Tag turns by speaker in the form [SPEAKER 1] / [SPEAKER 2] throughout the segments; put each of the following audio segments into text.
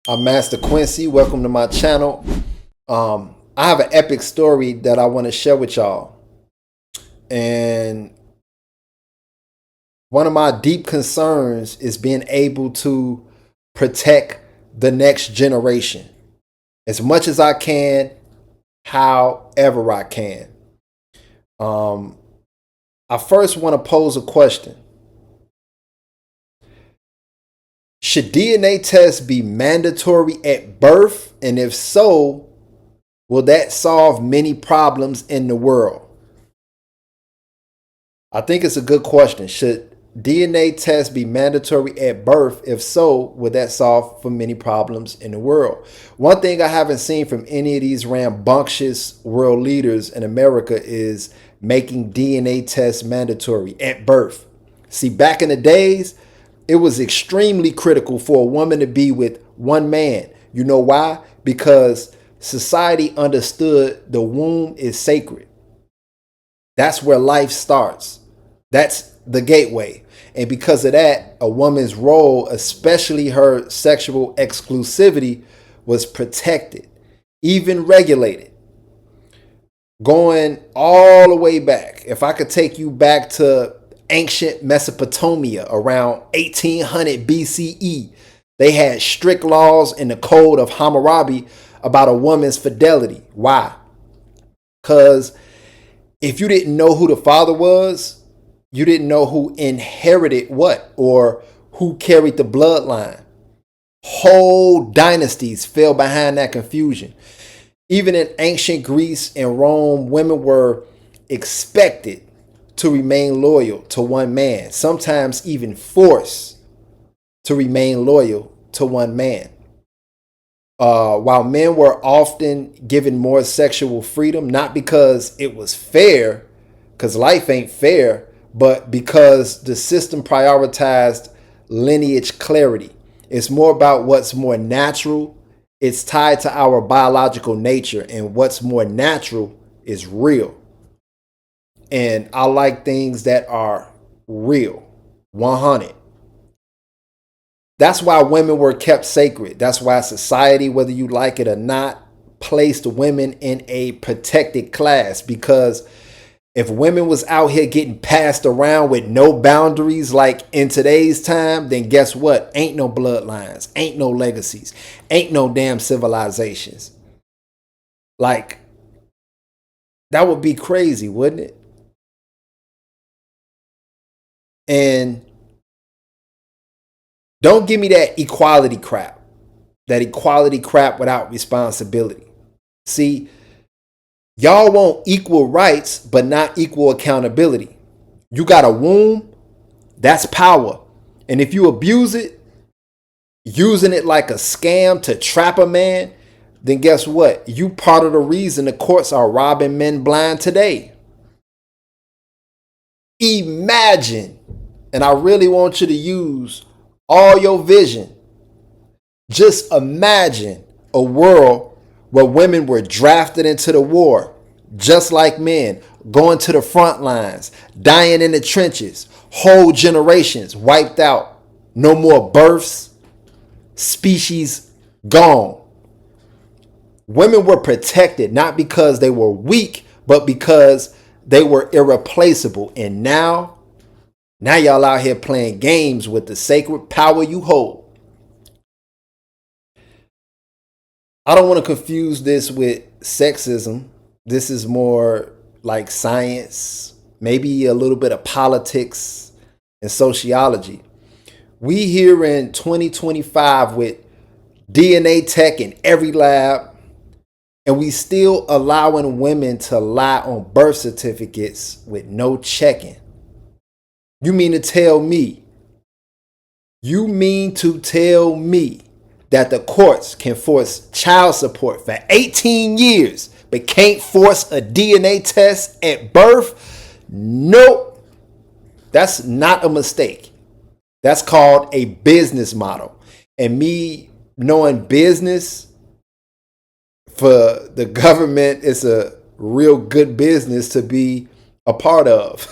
[SPEAKER 1] I'm Master Quency. Welcome to my channel. I have an epic story that I want to share with y'all. And one of my deep concerns is being able to protect the next generation as much as I can, however I can. I first want to pose a question. Should DNA tests be mandatory at birth? And if so, will that solve many problems in the world? I think it's a good question. Should DNA tests be mandatory at birth? If so, will that solve for many problems in the world? One thing I haven't seen from any of these rambunctious world leaders in America is making DNA tests mandatory at birth. See, back in the days, it was extremely critical for a woman to be with one man. You know why? Because society understood the womb is sacred. That's where life starts. That's the gateway. And because of that, a woman's role, especially her sexual exclusivity, was protected, even regulated. Going all the way back, if I could take you back to ancient Mesopotamia around 1800 BCE, they had strict laws in the Code of Hammurabi about a woman's fidelity. Why? Because if you didn't know who the father was, you didn't know who inherited what or who carried the bloodline. Whole dynasties fell behind that confusion. Even in ancient Greece and Rome, women were expected to remain loyal to one man, sometimes even forced to remain loyal to one man. While men were often given more sexual freedom, not because it was fair, because life ain't fair, but because the system prioritized lineage clarity. It's more about what's more natural. It's tied to our biological nature, and what's more natural is real. And I like things that are real, 100. That's why women were kept sacred. That's why society, whether you like it or not, placed women in a protected class. Because if women was out here getting passed around with no boundaries like in today's time, then guess what? Ain't no bloodlines, ain't no legacies, ain't no damn civilizations. Like, that would be crazy, wouldn't it? And don't give me that equality crap without responsibility. See, y'all want equal rights, but not equal accountability. You got a womb, that's power. And if you abuse it, using it like a scam to trap a man, then guess what? You part of the reason the courts are robbing men blind today. Imagine, and I really want you to use all your vision. Just imagine a world where women were drafted into the war, just like men, going to the front lines, dying in the trenches, whole generations wiped out, no more births, species gone. Women were protected not because they were weak, but because they were irreplaceable. And now y'all out here playing games with the sacred power you hold. I don't want to confuse this with sexism. This is more like science, maybe a little bit of politics and sociology. We here in 2025 with DNA tech in every lab, and we still allowing women to lie on birth certificates with no checking. You mean to tell me that the courts can force child support for 18 years, but can't force a DNA test at birth? Nope. That's not a mistake. That's called a business model. And me knowing business, for the government, it's a real good business to be a part of.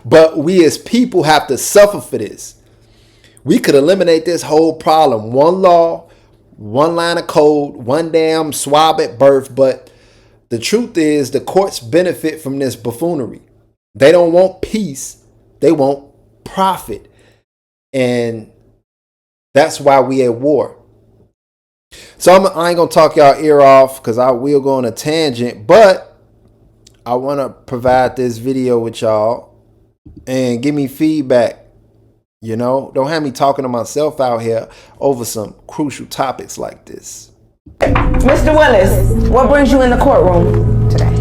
[SPEAKER 1] But we as people have to suffer for this. We could eliminate this whole problem. One law, one line of code, one damn swab at birth. But the truth is, the courts benefit from this buffoonery. They don't want peace. They want profit. And that's why we at war. So I ain't going to talk y'all ear off because I will go on a tangent. But I want to provide this video with y'all and give me feedback. You know, don't have me talking to myself out here over some crucial topics like this.
[SPEAKER 2] Mr. Willis, what brings you in the courtroom today?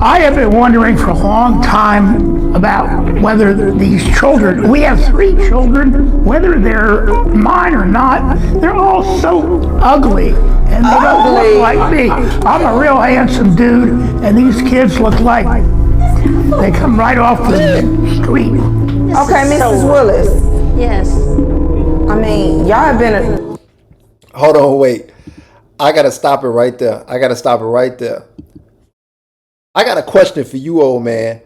[SPEAKER 3] I have been wondering for a long time about whether these children, we have 3 children, whether they're mine or not, they're all so ugly and they don't look like me. I'm a real handsome dude and these kids look like they come right off the street.
[SPEAKER 2] Okay, Mrs. Willis.
[SPEAKER 4] Yes.
[SPEAKER 2] I mean, y'all have been
[SPEAKER 1] Hold on, wait. I got to stop it right there. I got a question for you, old man.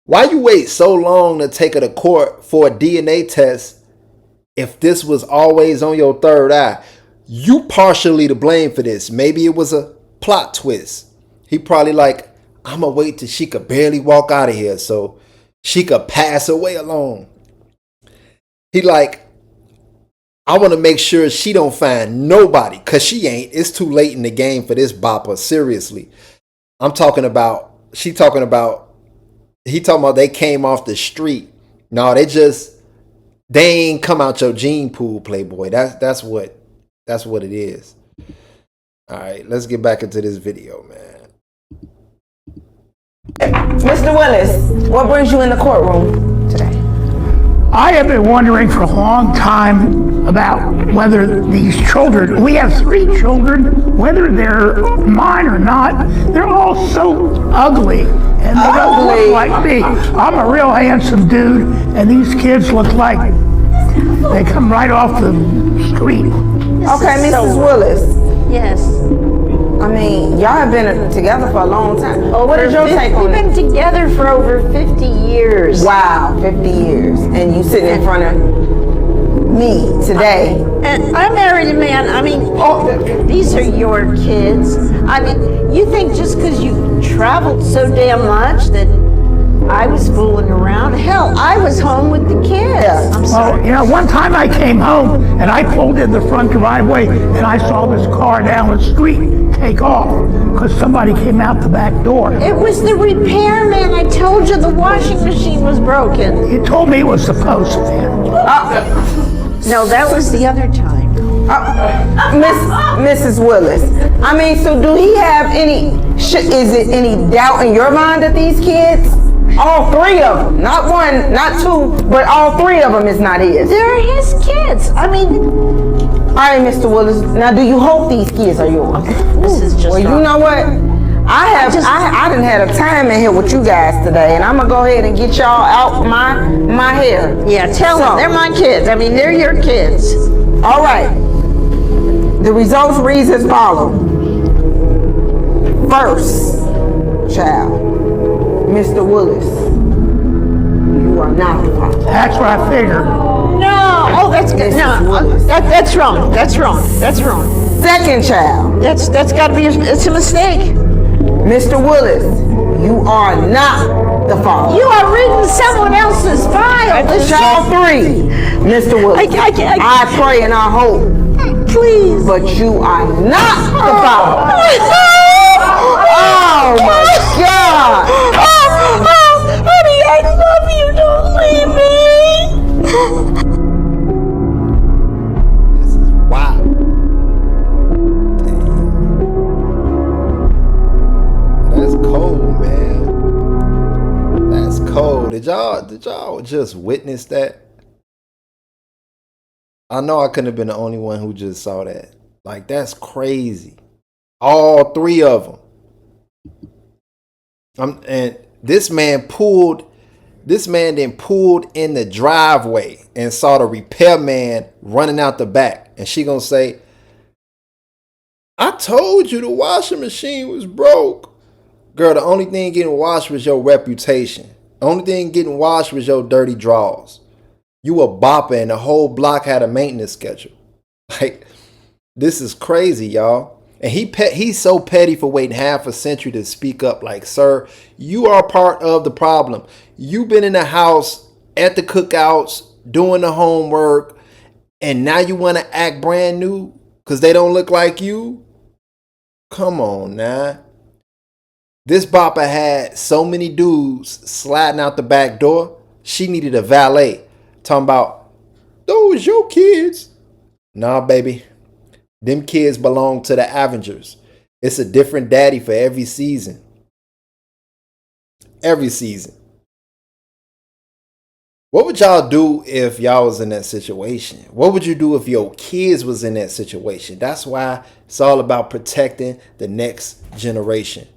[SPEAKER 1] Why you wait so long to take her to court for a DNA test if this was always on your third eye? You partially to blame for this. Maybe it was a plot twist. He probably like, I'm going to wait till she could barely walk out of here so she could pass away alone. He like, I want to make sure she don't find nobody because she ain't. It's too late in the game for this bopper. Seriously. He talking about they came off the street. No, they ain't come out your gene pool, Playboy. That's what it is. All right, let's get back into this video, man.
[SPEAKER 2] Mr. Willis, what brings you in the courtroom today?
[SPEAKER 3] I have been wondering for a long time about whether these children, we have 3 children, whether they're mine or not, they're all so ugly and they don't look like me. I'm a real handsome dude and these kids look like they come right off the street.
[SPEAKER 2] Okay, Mrs. Willis.
[SPEAKER 4] Yes.
[SPEAKER 2] I mean, y'all have been together for a long time. Oh, what is your take on
[SPEAKER 4] We've
[SPEAKER 2] it?
[SPEAKER 4] been together for over 50 years.
[SPEAKER 2] Wow, 50 years. And you sitting in front of me today.
[SPEAKER 4] And I married a man. I mean, these are your kids. I mean, you think just because you traveled so damn much that I was fooling around? Hell, I was home with the kids. I'm sorry.
[SPEAKER 3] Well, one time I came home and I pulled in the front driveway and I saw this car down the street take off because somebody came out the back door.
[SPEAKER 4] It was the repairman. I told you the washing machine was broken.
[SPEAKER 3] You told me it was the postman.
[SPEAKER 4] No, that was the other time.
[SPEAKER 2] Mrs. Willis, I mean, so do he have is it any doubt in your mind that these kids, all 3 of them, not 1, not 2, but all 3 of them is not his?
[SPEAKER 4] They're his kids. I mean...
[SPEAKER 2] All right, Mr. Willis, now do you hope these kids are yours?
[SPEAKER 4] This is just
[SPEAKER 2] well, you know what? I didn't have a time in here with you guys today, and I'm gonna go ahead and get y'all out my hair.
[SPEAKER 4] Yeah, tell them they're my kids. I mean, they're your kids.
[SPEAKER 2] All right. The results reads as follows. First child, Mr. Willis, you are not the father.
[SPEAKER 3] That's what I figured.
[SPEAKER 4] No. Oh, that's good. No, that's wrong. That's wrong. That's wrong.
[SPEAKER 2] Second child.
[SPEAKER 4] That's got to be. It's a mistake.
[SPEAKER 2] Mr. Willis, you are not the father.
[SPEAKER 4] You are reading someone else's file.
[SPEAKER 2] Child 3, Mr. Willis. I pray and I hope.
[SPEAKER 4] Please.
[SPEAKER 2] But you are not the father. Oh my God.
[SPEAKER 4] Honey, I love you. Don't leave me.
[SPEAKER 1] This is wild. That's cold, man. That's cold. Did y'all just witness that? I know I couldn't have been the only one who just saw that. Like, that's crazy. All 3 of them. And this man then pulled in the driveway and saw the repairman running out the back. And she gonna say, I told you the washing machine was broke. Girl, the only thing getting washed was your reputation. The only thing getting washed was your dirty drawers. You a bopper and the whole block had a maintenance schedule. Like, This is crazy, y'all. And he's so petty for waiting half a century to speak up. Like, sir, you are part of the problem. You've been in the house at the cookouts, doing the homework, and now you want to act brand new because they don't look like you? Come on now. This bopper had so many dudes sliding out the back door, she needed a valet. Talking about, those your kids. Nah, baby. Them kids belong to the Avengers. It's a different daddy for every season. Every season. What would y'all do if y'all was in that situation? What would you do if your kids was in that situation? That's why it's all about protecting the next generation.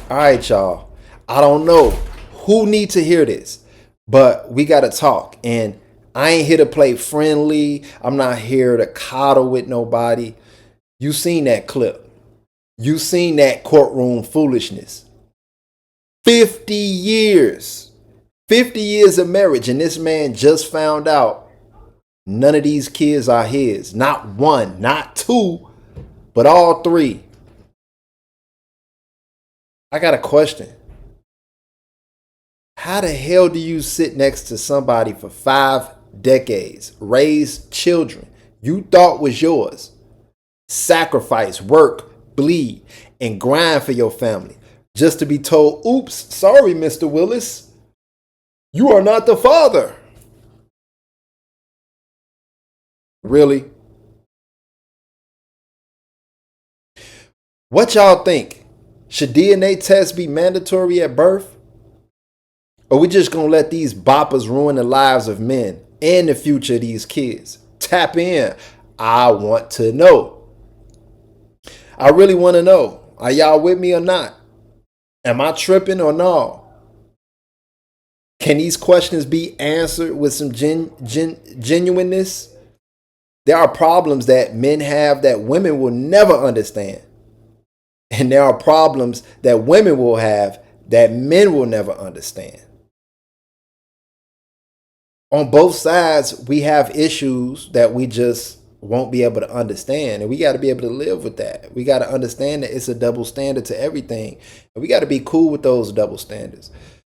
[SPEAKER 1] All right, y'all. I don't know who need to hear this, but we got to talk. And I ain't here to play friendly. I'm not here to coddle with nobody. You seen that clip. You seen that courtroom foolishness. 50 years. 50 years of marriage, and this man just found out none of these kids are his. Not one, not two, but all three. I got a question. How the hell do you sit next to somebody for 5 decades, raise children you thought was yours, sacrifice, work, bleed, and grind for your family, just to be told, oops, sorry, Mr. Willis, you are not the father? Really? What y'all think? Should DNA tests be mandatory at birth? Or we just gonna let these boppers ruin the lives of men and the future of these kids? Tap in. I want to know. I really want to know. Are y'all with me or not? Am I tripping or no? Can these questions be answered with some genuineness? There are problems that men have that women will never understand. And there are problems that women will have that men will never understand. On both sides, we have issues that we just won't be able to understand. And we got to be able to live with that. We got to understand that it's a double standard to everything. And we got to be cool with those double standards.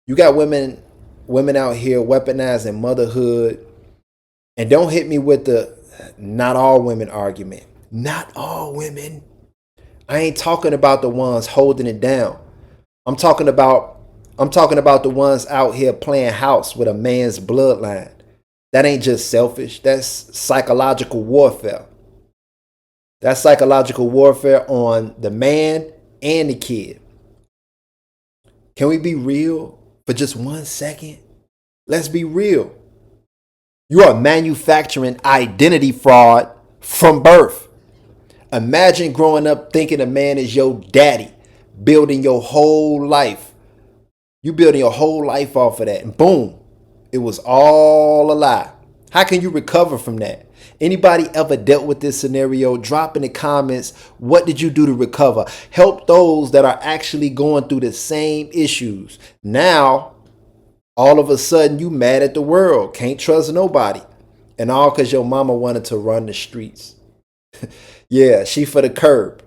[SPEAKER 1] You got women out here weaponizing motherhood. And don't hit me with the not all women argument. Not all women. I ain't talking about the ones holding it down. I'm talking about the ones out here playing house with a man's bloodline. That ain't just selfish. That's psychological warfare. That's psychological warfare on the man and the kid. Can we be real for just 1 second? Let's be real. You are manufacturing identity fraud from birth. Imagine growing up thinking a man is your daddy, building your whole life. You building your whole life off of that, and boom, it was all a lie. How can you recover from that? Anybody ever dealt with this scenario? Drop in the comments. What did you do to recover? Help those that are actually going through the same issues. Now, all of a sudden, you mad at the world. Can't trust nobody. And all because your mama wanted to run the streets. Yeah, she for the curb.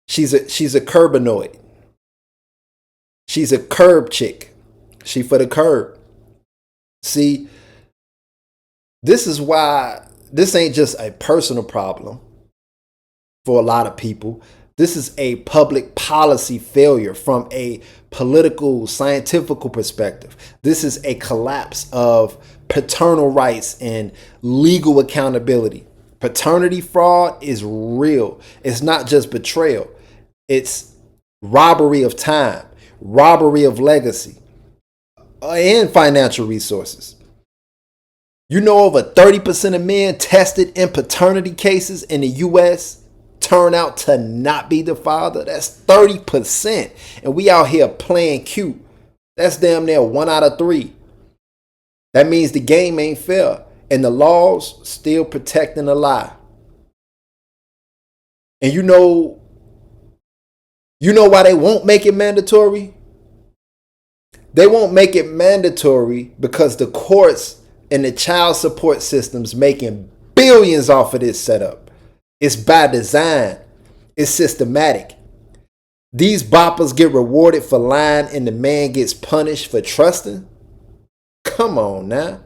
[SPEAKER 1] She's a curbanoid. She's a curb chick. She for the curb. See, this is why this ain't just a personal problem for a lot of people. This is a public policy failure from a political, scientific perspective. This is a collapse of paternal rights and legal accountability. Paternity fraud is real. It's not just betrayal. It's robbery of time, robbery of legacy, and financial resources. You know, over 30% of men tested in paternity cases in the U.S. turn out to not be the father. That's 30%. And we out here playing cute. That's damn near 1 out of 3. That means the game ain't fair. And the law's still protecting a lie. And you know why they won't make it mandatory? They won't make it mandatory because the courts and the child support systems making billions off of this setup. It's by design. It's systematic. These boppers get rewarded for lying and the man gets punished for trusting? Come on now.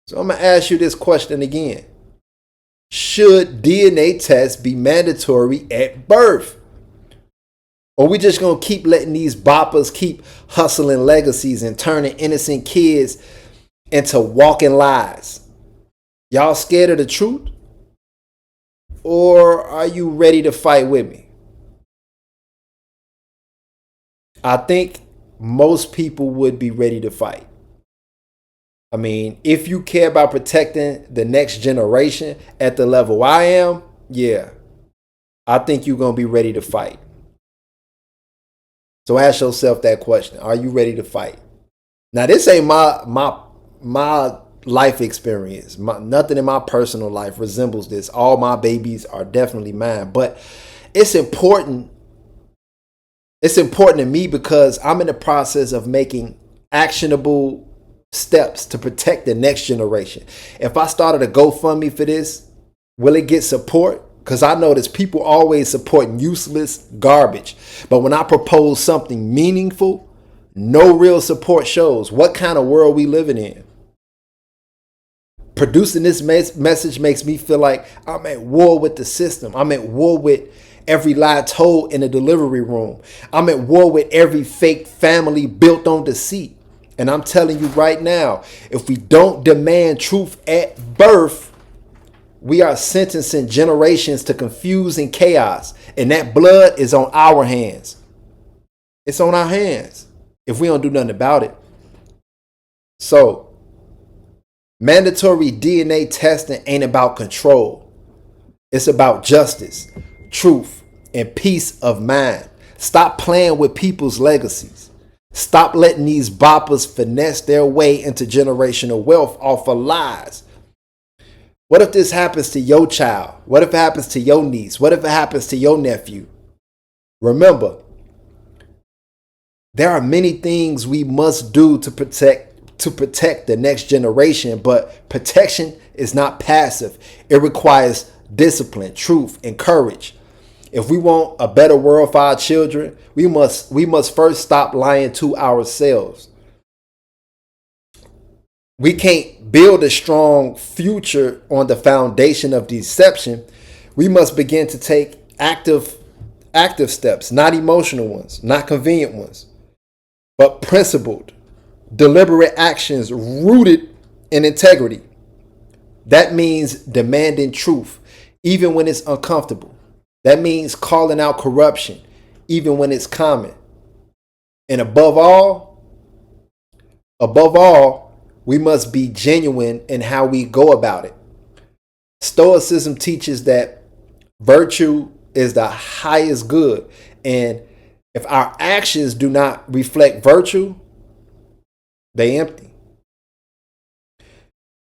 [SPEAKER 1] So I'm going to ask you this question again. Should DNA tests be mandatory at birth? Or we just going to keep letting these boppers keep hustling legacies and turning innocent kids into walking lies? Y'all scared of the truth? Or are you ready to fight with me? I think most people would be ready to fight. I mean, if you care about protecting the next generation at the level I am, yeah, I think you're going to be ready to fight. So ask yourself that question. Are you ready to fight? Now, this ain't my life experience. Nothing in my personal life resembles this. All my babies are definitely mine. But it's important. It's important to me because I'm in the process of making actionable steps to protect the next generation. If I started a GoFundMe for this, will it get support? Because I notice people always supporting useless garbage. But when I propose something meaningful, no real support shows. What kind of world we living in? Producing this message makes me feel like I'm at war with the system. I'm at war with every lie told in the delivery room. I'm at war with every fake family built on deceit. And I'm telling you right now, if we don't demand truth at birth, we are sentencing generations to confusion and chaos. And that blood is on our hands. It's on our hands if we don't do nothing about it. So, mandatory DNA testing ain't about control. It's about justice, truth, and peace of mind. Stop playing with people's legacies. Stop letting these boppers finesse their way into generational wealth off of lies. What if this happens to your child? What if it happens to your niece? What if it happens to your nephew? Remember, there are many things we must do to protect the next generation, but protection is not passive. It requires discipline, truth, and courage. If we want a better world for our children, we must first stop lying to ourselves. We can't build a strong future on the foundation of deception. We must begin to take active steps, not emotional ones, not convenient ones, but principled, deliberate actions rooted in integrity. That means demanding truth, even when it's uncomfortable. That means calling out corruption, even when it's common. And above all, we must be genuine in how we go about it. Stoicism teaches that virtue is the highest good. And if our actions do not reflect virtue, they empty.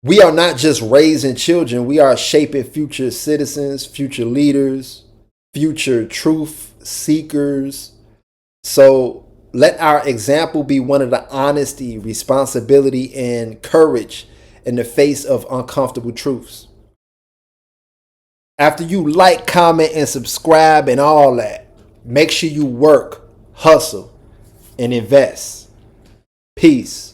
[SPEAKER 1] We are not just raising children. We are shaping future citizens, future leaders, future truth seekers. So let our example be one of the honesty, responsibility, and courage in the face of uncomfortable truths. After you like, comment, and subscribe and all that, make sure you work, hustle, and invest. Peace.